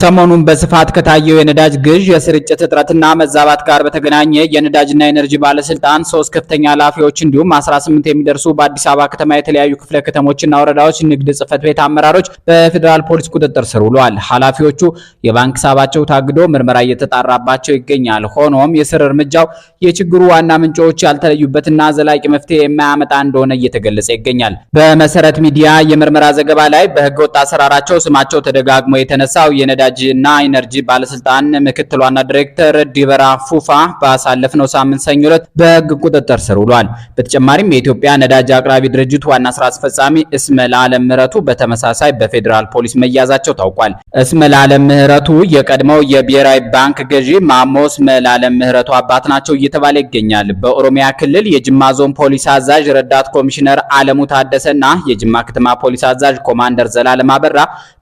ሰሞኑን በስፋት ከታየው የነዳጅ ግዥ የስርጭት እጥረትና መዛባት ጋር በተገናኘ የነዳጅና ኤነርጂ ባለስልጣን 3 ከፍተኛ ኃላፊዎች እንዲሁም 18 የሚደርሱ በአዲስ አበባ ከተማ የተለያዩ ክፍለ ከተሞችና ወረዳዎች ንግድ ጽሕፈት ቤት አመራሮች በፌዴራል ፖሊስ ቁጥጥር ስር ውለዋል። ኃላፊዎቹ የባንክ ሂሳባቸው ታግዶ ምርመራ እየተጣራባቸው ይገኛል። ሆኖም የስር እርምጃው የችግሩ ዋና ምንጮች ያልተለዩበትና ዘላቂ መፍትሄ የማያመጣ እንደሆነ እየተገለጸ ይገኛል። በመሰረት ሚዲያ የምርመራ ዘገባ ላይ በህገወጥ አሰራራቸው ስማቸው ተደጋግሞ የተነሳው የነዳጅ እና ኢነርጂ ባለስልጣን ምክትል ዋና ዳይሬክተር ዲበራ ፉፋ ባሳለፍነው ሳምንት ሰኞ ዕለት በህግ ቁጥጥር ስር ውሏል። በተጨማሪም የኢትዮጵያ ነዳጅ አቅራቢ ድርጅት ዋና ስራ አስፈጻሚ እስመለዓለም ምህረቱ በተመሳሳይ በፌዴራል ፖሊስ መያዛቸው ታውቋል። እስመለዓለም ምህረቱ የቀድሞው የብሔራዊ ባንክ ገዢ ማሞ እስመለዓለም ምህረቱ አባት ናቸው እየተባለ ይገኛል። በኦሮሚያ ክልል የጅማ ዞን ፖሊስ አዛዥ ረዳት ኮሚሽነር አለሙ ታደሰና የጅማ ከተማ ፖሊስ አዛዥ ኮማንደር ዘላለም አበራ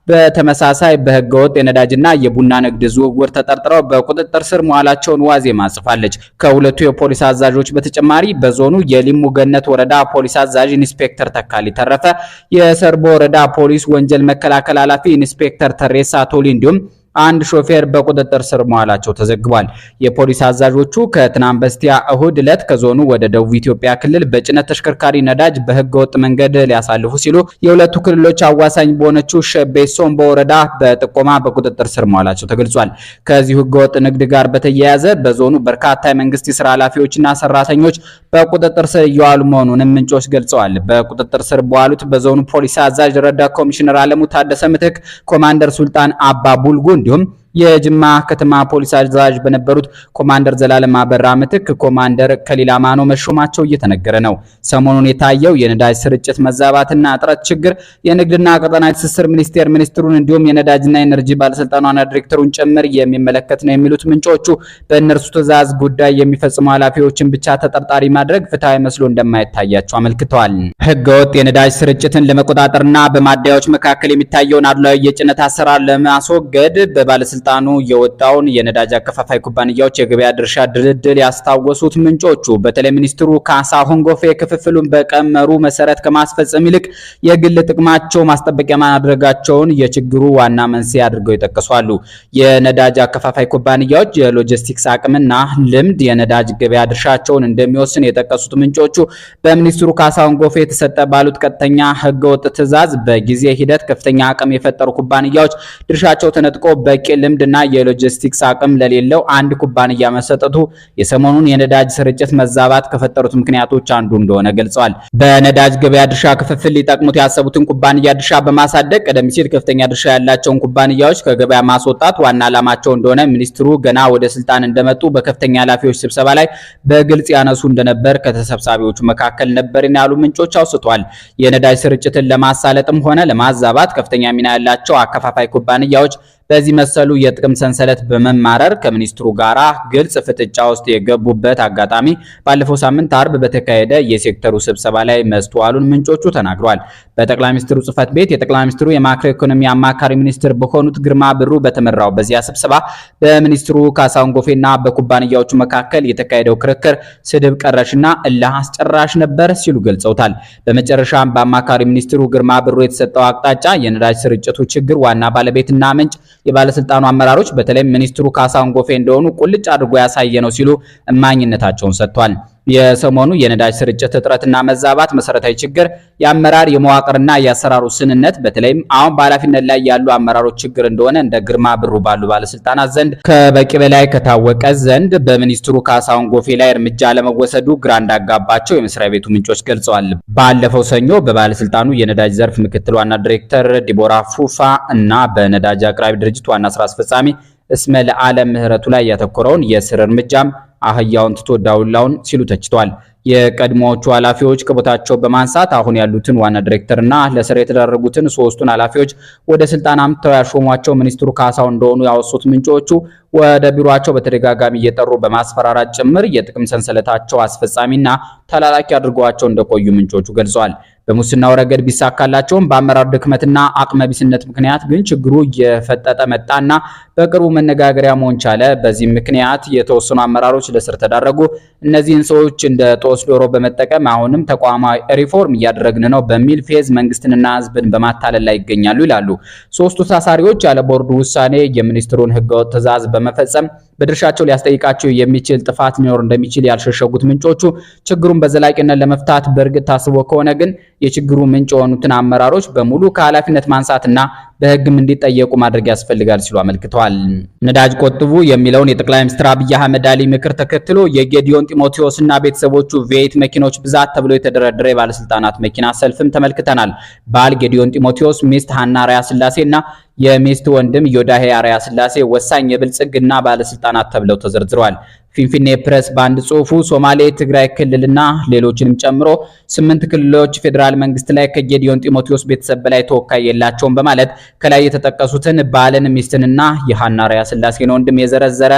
በተመሳሳይ በህገወጥ የነዳጅና የቡና ንግድ ዝውውር ተጠርጥረው በቁጥጥር ስር መዋላቸውን ዋዜማ ጽፋለች። ከሁለቱ የፖሊስ አዛዦች በተጨማሪ በዞኑ የሊሙ ገነት ወረዳ ፖሊስ አዛዥ ኢንስፔክተር ተካሊ ተረፈ፣ የሰርቦ ወረዳ ፖሊስ ወንጀል መከላከል ኃላፊ ኢንስፔክተር ተሬሳ ቶሊ እንዲሁም አንድ ሾፌር በቁጥጥር ስር መዋላቸው ተዘግቧል። የፖሊስ አዛዦቹ ከትናንት በስቲያ እሁድ ዕለት ከዞኑ ወደ ደቡብ ኢትዮጵያ ክልል በጭነት ተሽከርካሪ ነዳጅ በህገወጥ መንገድ ሊያሳልፉ ሲሉ የሁለቱ ክልሎች አዋሳኝ በሆነችው ሸቤ ሶምቦ ወረዳ በጥቆማ በቁጥጥር ስር መዋላቸው ተገልጿል። ከዚህ ህገወጥ ንግድ ጋር በተያያዘ በዞኑ በርካታ የመንግስት የስራ ኃላፊዎችና ሰራተኞች በቁጥጥር ስር እየዋሉ መሆኑንም ምንጮች ገልጸዋል። በቁጥጥር ስር በዋሉት በዞኑ ፖሊስ አዛዥ ረዳት ኮሚሽነር አለሙ ታደሰ ምትክ ኮማንደር ሱልጣን አባ ቡልጉ እንዲሁም የጅማ ከተማ ፖሊስ አዛዥ በነበሩት ኮማንደር ዘላለም አበራ ምትክ ኮማንደር ከሊላ ማኖ መሾማቸው እየተነገረ ነው። ሰሞኑን የታየው የነዳጅ ስርጭት መዛባትና እጥረት ችግር የንግድና ቀጠናዊ ትስስር ሚኒስትሩን እንዲሁም የነዳጅና ኤነርጂ ባለስልጣን ዋና ዳይሬክተሩን ጭምር የሚመለከት ነው የሚሉት ምንጮቹ በእነርሱ ትዕዛዝ ጉዳይ የሚፈጽሙ ኃላፊዎችን ብቻ ተጠርጣሪ ማድረግ ፍትሃዊ መስሎ እንደማይታያቸው አመልክተዋል። ህገወጥ የነዳጅ ስርጭትን ለመቆጣጠርና በማደያዎች መካከል የሚታየውን አድሏዊ የጭነት አሰራር ለማስወገድ በባለስልጣኑ የወጣውን የነዳጅ አከፋፋይ ኩባንያዎች የገበያ ድርሻ ድልድል ያስታወሱት ምንጮቹ በተለይ ሚኒስትሩ ካሳሁን ጎፌ ክፍፍሉን በቀመሩ መሰረት ከማስፈጸም ይልቅ የግል ጥቅማቸው ማስጠበቂያ ማድረጋቸውን የችግሩ ዋና መንስኤ አድርገው ይጠቀሳሉ። የነዳጅ አከፋፋይ ኩባንያዎች የሎጂስቲክስ አቅምና ልምድ የነዳጅ ገበያ ድርሻቸውን እንደሚወስን የጠቀሱት ምንጮቹ በሚኒስትሩ ካሳሁን ጎፌ የተሰጠ ባሉት ቀጥተኛ ህገወጥ ትዕዛዝ በጊዜ ሂደት ከፍተኛ አቅም የፈጠሩ ኩባንያዎች ድርሻቸው ተነጥቆ በቂ ልምድና የሎጂስቲክስ አቅም ለሌለው አንድ ኩባንያ መሰጠቱ የሰሞኑን የነዳጅ ስርጭት መዛባት ከፈጠሩት ምክንያቶች አንዱ እንደሆነ ገልጸዋል። በነዳጅ ገበያ ድርሻ ክፍፍል ሊጠቅሙት ያሰቡትን ኩባንያ ድርሻ በማሳደግ ቀደም ሲል ከፍተኛ ድርሻ ያላቸውን ኩባንያዎች ከገበያ ማስወጣት ዋና ዓላማቸው እንደሆነ ሚኒስትሩ ገና ወደ ስልጣን እንደመጡ በከፍተኛ ኃላፊዎች ስብሰባ ላይ በግልጽ ያነሱ እንደነበር ከተሰብሳቢዎቹ መካከል ነበርን ያሉ ምንጮች አውስተዋል። የነዳጅ ስርጭትን ለማሳለጥም ሆነ ለማዛባት ከፍተኛ ሚና ያላቸው አከፋፋይ ኩባንያዎች በዚህ መሰሉ የጥቅም ሰንሰለት በመማረር ከሚኒስትሩ ጋራ ግልጽ ፍጥጫ ውስጥ የገቡበት አጋጣሚ ባለፈው ሳምንት አርብ በተካሄደ የሴክተሩ ስብሰባ ላይ መስተዋሉን ምንጮቹ ተናግረዋል። በጠቅላይ ሚኒስትሩ ጽሕፈት ቤት የጠቅላይ ሚኒስትሩ የማክሮ ኢኮኖሚ አማካሪ ሚኒስትር በሆኑት ግርማ ብሩ በተመራው በዚያ ስብሰባ በሚኒስትሩ ካሳሁን ጎፌና በኩባንያዎቹ መካከል የተካሄደው ክርክር ስድብ ቀረሽና እልህ አስጨራሽ ነበር ሲሉ ገልጸውታል። በመጨረሻም በአማካሪ ሚኒስትሩ ግርማ ብሩ የተሰጠው አቅጣጫ የነዳጅ ስርጭቱ ችግር ዋና ባለቤትና ምንጭ የባለስልጣኑ አመራሮች በተለይ ሚኒስትሩ ካሳሁን ጎፌ እንደሆኑ ቁልጭ አድርጎ ያሳየ ነው ሲሉ እማኝነታቸውን ሰጥቷል። የሰሞኑ የነዳጅ ስርጭት እጥረትና መዛባት መሰረታዊ ችግር የአመራር የመዋቅርና የአሰራሩ ስንነት በተለይም አሁን በኃላፊነት ላይ ያሉ አመራሮች ችግር እንደሆነ እንደ ግርማ ብሩ ባሉ ባለስልጣናት ዘንድ ከበቂ በላይ ከታወቀ ዘንድ በሚኒስትሩ ካሳሁን ጎፌ ላይ እርምጃ ለመወሰዱ ግራ እንዳጋባቸው የመስሪያ ቤቱ ምንጮች ገልጸዋል። ባለፈው ሰኞ በባለስልጣኑ የነዳጅ ዘርፍ ምክትል ዋና ዳይሬክተር ዲቦራ ፉፋ እና በነዳጅ አቅራቢ ድርጅት ዋና ስራ አስፈጻሚ እስመለዓለም ምህረቱ ላይ ያተኮረውን የስር እርምጃም አህያውን ትቶ ዳውላውን ሲሉ ተችቷል። የቀድሞዎቹ ኃላፊዎች ከቦታቸው በማንሳት አሁን ያሉትን ዋና ዳይሬክተርና ለስር የተደረጉትን ሶስቱን ኃላፊዎች ወደ ስልጣን አምጥተው ያሾሟቸው ሚኒስትሩ ካሳሁን እንደሆኑ ያወሱት ምንጮቹ ወደ ቢሮአቸው በተደጋጋሚ እየጠሩ በማስፈራራት ጭምር የጥቅም ሰንሰለታቸው አስፈጻሚና ተላላኪ አድርገዋቸው እንደቆዩ ምንጮቹ ገልጸዋል። በሙስናው ረገድ ቢሳካላቸውም በአመራር ድክመትና አቅመቢስነት ምክንያት ግን ችግሩ እየፈጠጠ መጣና በቅርቡ መነጋገሪያ መሆን ቻለ። በዚህ ምክንያት የተወሰኑ አመራሮች ለስር ተዳረጉ። እነዚህን ሰዎች እንደ ጦስ ዶሮ በመጠቀም አሁንም ተቋማዊ ሪፎርም እያደረግን ነው በሚል ፌዝ መንግስትንና ህዝብን በማታለል ላይ ይገኛሉ ይላሉ። ሶስቱ ታሳሪዎች ያለ ቦርዱ ውሳኔ የሚኒስትሩን ህገወጥ ትዕዛዝ በመፈጸም በድርሻቸው ሊያስጠይቃቸው የሚችል ጥፋት ሊኖር እንደሚችል ያልሸሸጉት ምንጮቹ ችግሩን በዘላቂነት ለመፍታት በእርግጥ ታስቦ ከሆነ ግን የችግሩ ምንጭ የሆኑትን አመራሮች በሙሉ ከኃላፊነት ማንሳትና በህግም እንዲጠየቁ ማድረግ ያስፈልጋል ሲሉ አመልክተዋል። ነዳጅ ቆጥቡ የሚለውን የጠቅላይ ሚኒስትር አብይ አህመድ አሊ ምክር ተከትሎ የጌዲዮን ጢሞቴዎስና ቤተሰቦቹ ቬይት መኪኖች ብዛት ተብሎ የተደረደረ የባለስልጣናት መኪና ሰልፍም ተመልክተናል። ባል ጌዲዮን ጢሞቴዎስ፣ ሚስት ሐና አርአያ ስላሴና የሚስት ወንድም ዮዳሄ አርአያ ስላሴ ወሳኝ የብልጽግና ባለስልጣናት ተብለው ተዘርዝረዋል። ፊንፊኔ ፕሬስ በአንድ ጽሑፉ ሶማሌ፣ ትግራይ ክልልና ሌሎችንም ጨምሮ 8 ክልሎች ፌዴራል መንግስት ላይ ከጌዲዮን ጢሞቴዎስ ቤተሰብ በላይ ተወካይ የላቸውም በማለት ከላይ የተጠቀሱትን ባልን፣ ሚስትንና የሐና አርአያ ስላሴን ወንድም የዘረዘረ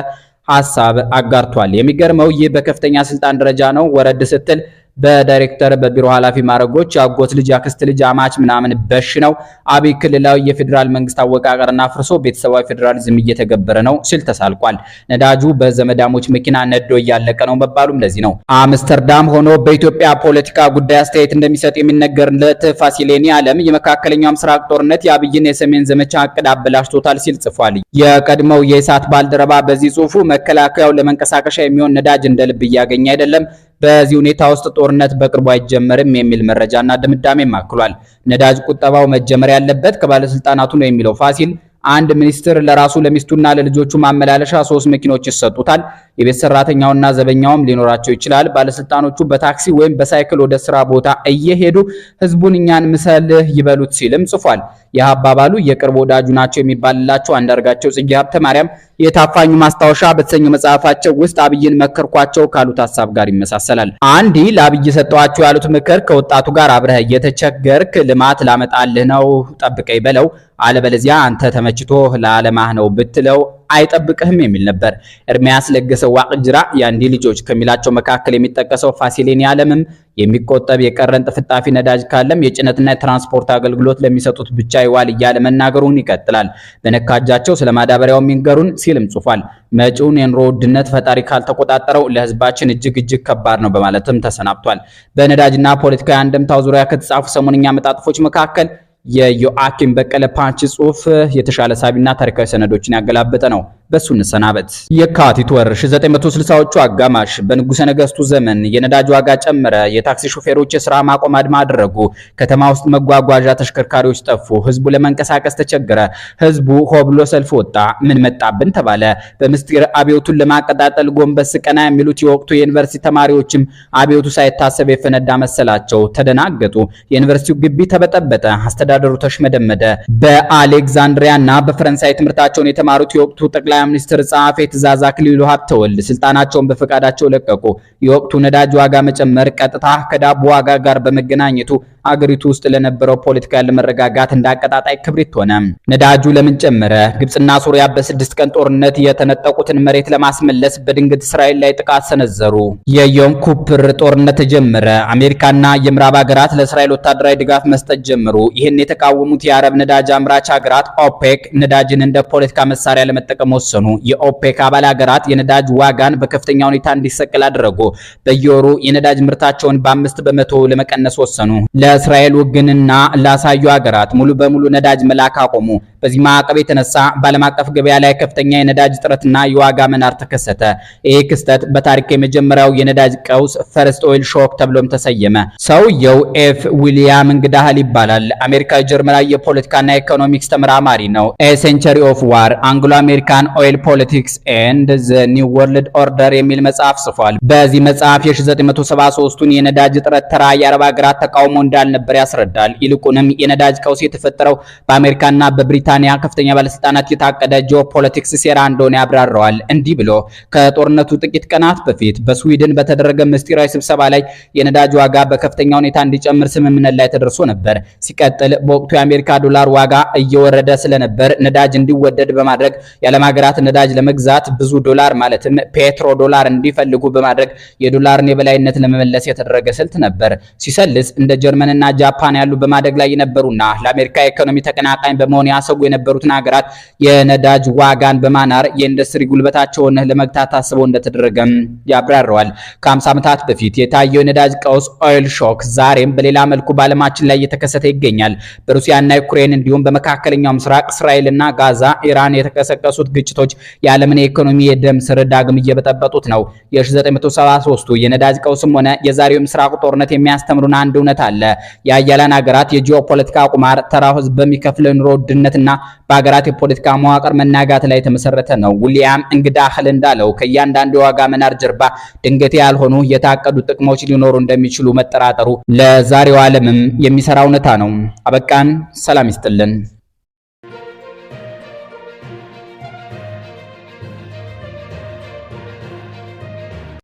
ሐሳብ አጋርቷል። የሚገርመው ይህ በከፍተኛ ስልጣን ደረጃ ነው። ወረድ ስትል በዳይሬክተር በቢሮ ኃላፊ ማረጎች አጎት ልጅ፣ አክስት ልጅ፣ አማች ምናምን በሽ ነው። አብይ ክልላዊ የፌዴራል መንግስት አወቃቀርና ፍርሶ ቤተሰባዊ ፌዴራሊዝም እየተገበረ ነው ሲል ተሳልቋል። ነዳጁ በዘመዳሞች መኪና ነዶ እያለቀ ነው መባሉም ለዚህ ነው። አምስተርዳም ሆኖ በኢትዮጵያ ፖለቲካ ጉዳይ አስተያየት እንደሚሰጥ የሚነገርለት ፋሲሌኒ ዓለም የመካከለኛው ምስራቅ ጦርነት የአብይን የሰሜን ዘመቻ እቅድ አበላሽቶታል ሲል ጽፏል። የቀድሞው የኢሳት ባልደረባ በዚህ ጽሑፉ መከላከያው ለመንቀሳቀሻ የሚሆን ነዳጅ እንደ ልብ እያገኘ አይደለም፣ በዚህ ሁኔታ ውስጥ ጦርነት በቅርቡ አይጀመርም የሚል መረጃና ድምዳሜም አክሏል። ነዳጅ ቁጠባው መጀመር ያለበት ከባለስልጣናቱ ነው የሚለው ፋሲል አንድ ሚኒስትር ለራሱ ለሚስቱና ለልጆቹ ማመላለሻ 3 መኪኖች ይሰጡታል። የቤት ሰራተኛውና ዘበኛውም ሊኖራቸው ይችላል። ባለስልጣኖቹ በታክሲ ወይም በሳይክል ወደ ስራ ቦታ እየሄዱ ህዝቡን እኛን ምሰልህ ይበሉት ሲልም ጽፏል። ይህ አባባሉ የቅርብ ወዳጁ ናቸው የሚባልላቸው አንዳርጋቸው ጽጌ ሀብተ ማርያም የታፋኙ ማስታወሻ በተሰኘው መጽሐፋቸው ውስጥ አብይን መከርኳቸው ካሉት ሐሳብ ጋር ይመሳሰላል። አንዲ ለአብይ ሰጠዋቸው ያሉት ምክር ከወጣቱ ጋር አብረህ እየተቸገርክ ልማት ላመጣልህ ነው ጠብቀኝ በለው፣ አለበለዚያ አንተ ተመችቶ ለዓለማህ ነው ብትለው አይጠብቅህም የሚል ነበር። ኤርሚያስ ለገሰ ዋቅጅራ የአንዲ ልጆች ከሚላቸው መካከል የሚጠቀሰው ፋሲሌኒ ዓለምም የሚቆጠብ የቀረን ጥፍጣፊ ነዳጅ ካለም የጭነትና የትራንስፖርት አገልግሎት ለሚሰጡት ብቻ ይዋል እያለ መናገሩን ይቀጥላል። በነካጃቸው ስለማዳበሪያው የሚንገሩን ሲልም ጽፏል። መጪውን የኑሮ ውድነት ፈጣሪ ካልተቆጣጠረው ለህዝባችን እጅግ ከባድ ነው በማለትም ተሰናብቷል። በነዳጅና ፖለቲካዊ አንድምታው ዙሪያ ከተጻፉ ሰሞንኛ መጣጥፎች መካከል የዮአኪም በቀለ ፓንች ጽሑፍ የተሻለ ሳቢና ታሪካዊ ሰነዶችን ያገላበጠ ነው። በሱ እንሰናበት። የካቲት ወር 1960ዎቹ አጋማሽ በንጉሰ ነገስቱ ዘመን የነዳጅ ዋጋ ጨመረ። የታክሲ ሾፌሮች የሥራ ማቆም አድማ አደረጉ። ከተማ ውስጥ መጓጓዣ ተሽከርካሪዎች ጠፉ። ህዝቡ ለመንቀሳቀስ ተቸገረ። ህዝቡ ሆ ብሎ ሰልፍ ወጣ። ምን መጣብን ተባለ። በምስጢር አብዮቱን ለማቀጣጠል ጎንበስ ቀና የሚሉት የወቅቱ የዩኒቨርሲቲ ተማሪዎችም አብዮቱ ሳይታሰብ የፈነዳ መሰላቸው። ተደናገጡ። የዩኒቨርሲቲው ግቢ ተበጠበጠ። አስተዳደሩ ተሽመደመደ። በአሌክዛንድሪያና በፈረንሳይ ትምህርታቸውን የተማሩት የወቅቱ ጠቅላይ ሚኒስትር ጸሐፌ ትእዛዝ አክሊሉ ሀብተወልድ ስልጣናቸውን በፈቃዳቸው ለቀቁ። የወቅቱ ነዳጅ ዋጋ መጨመር ቀጥታ ከዳቦ ዋጋ ጋር በመገናኘቱ አገሪቱ ውስጥ ለነበረው ፖለቲካ ያለመረጋጋት እንዳቀጣጣይ ክብሪት ሆነ። ነዳጁ ለምን ጨመረ? ግብጽና ሱሪያ በ6 ቀን ጦርነት የተነጠቁትን መሬት ለማስመለስ በድንገት እስራኤል ላይ ጥቃት ሰነዘሩ። የዮም ኩፕር ጦርነት ተጀመረ። አሜሪካና የምዕራብ ሀገራት ለእስራኤል ወታደራዊ ድጋፍ መስጠት ጀመሩ። ይህን የተቃወሙት የአረብ ነዳጅ አምራች ሀገራት ኦፔክ ነዳጅን እንደ ፖለቲካ መሳሪያ ለመጠቀም ወሰኑ። የኦፔክ አባል ሀገራት የነዳጅ ዋጋን በከፍተኛ ሁኔታ እንዲሰቅል አደረጉ። በየወሩ የነዳጅ ምርታቸውን በ5 በመቶ ለመቀነስ ወሰኑ። ለእስራኤል ውግንና ላሳዩ ሀገራት ሙሉ በሙሉ ነዳጅ መላክ አቆሙ። በዚህ ማዕቀብ የተነሳ በዓለም አቀፍ ገበያ ላይ ከፍተኛ የነዳጅ እጥረትና የዋጋ መናር ተከሰተ። ይህ ክስተት በታሪክ የመጀመሪያው የነዳጅ ቀውስ ፈርስት ኦይል ሾክ ተብሎም ተሰየመ። ሰውየው ኤፍ ዊሊያም እንግዳህል ይባላል። አሜሪካዊ ጀርመናዊ የፖለቲካና ኢኮኖሚክስ ተመራማሪ ነው። ኤ ሴንቸሪ ኦፍ ዋር አንግሎ አሜሪካን ኦይል ፖለቲክስ ኤንድ ዘ ኒው ወርልድ ኦርደር የሚል መጽሐፍ ጽፏል። በዚህ መጽሐፍ የ1973ቱን የነዳጅ እጥረት ተራ የአረብ ሀገራት ተቃውሞ እንዳልነበር ያስረዳል። ይልቁንም የነዳጅ ቀውስ የተፈጠረው በአሜሪካና በብሪታንያ ከፍተኛ ባለስልጣናት የታቀደ ጂኦፖለቲክስ ሴራ እንደሆነ ያብራራዋል። እንዲህ ብሎ ከጦርነቱ ጥቂት ቀናት በፊት በስዊድን በተደረገ ምስጢራዊ ስብሰባ ላይ የነዳጅ ዋጋ በከፍተኛ ሁኔታ እንዲጨምር ስምምነት ላይ ተደርሶ ነበር። ሲቀጥል በወቅቱ የአሜሪካ ዶላር ዋጋ እየወረደ ስለነበር ነዳጅ እንዲወደድ በማድረግ የዓለም ሀገራት ነዳጅ ለመግዛት ብዙ ዶላር ማለትም ፔትሮ ዶላር እንዲፈልጉ በማድረግ የዶላርን የበላይነት ለመመለስ የተደረገ ስልት ነበር። ሲሰልስ እንደ ጀርመን ጀርመንና ጃፓን ያሉ በማደግ ላይ የነበሩና ለአሜሪካ ኢኮኖሚ ተቀናቃኝ በመሆን ያሰጉ የነበሩትን ሀገራት የነዳጅ ዋጋን በማናር የኢንዱስትሪ ጉልበታቸውን ለመግታት ታስበው እንደተደረገም ያብራራዋል። ከ50 ዓመታት በፊት የታየው የነዳጅ ቀውስ ኦይል ሾክ ዛሬም በሌላ መልኩ በዓለማችን ላይ እየተከሰተ ይገኛል። በሩሲያና ዩክሬን እንዲሁም በመካከለኛው ምስራቅ እስራኤልና ጋዛ፣ ኢራን የተቀሰቀሱት ግጭቶች የዓለምን የኢኮኖሚ የደም ስር ዳግም እየበጠበጡት ነው። የ1973ቱ የነዳጅ ቀውስም ሆነ የዛሬው ምስራቁ ጦርነት የሚያስተምሩን አንድ እውነት አለ። የአያላን ሀገራት የጂኦፖለቲካ ቁማር ተራው ህዝብ በሚከፍለው ኑሮ ውድነትና በሀገራት የፖለቲካ መዋቅር መናጋት ላይ የተመሰረተ ነው። ዊሊያም እንግዳህል እንዳለው ከእያንዳንዱ የዋጋ መናር ጀርባ ድንገት ያልሆኑ የታቀዱ ጥቅሞች ሊኖሩ እንደሚችሉ መጠራጠሩ ለዛሬው ዓለምም የሚሰራ እውነታ ነው። አበቃን። ሰላም ይስጥልን።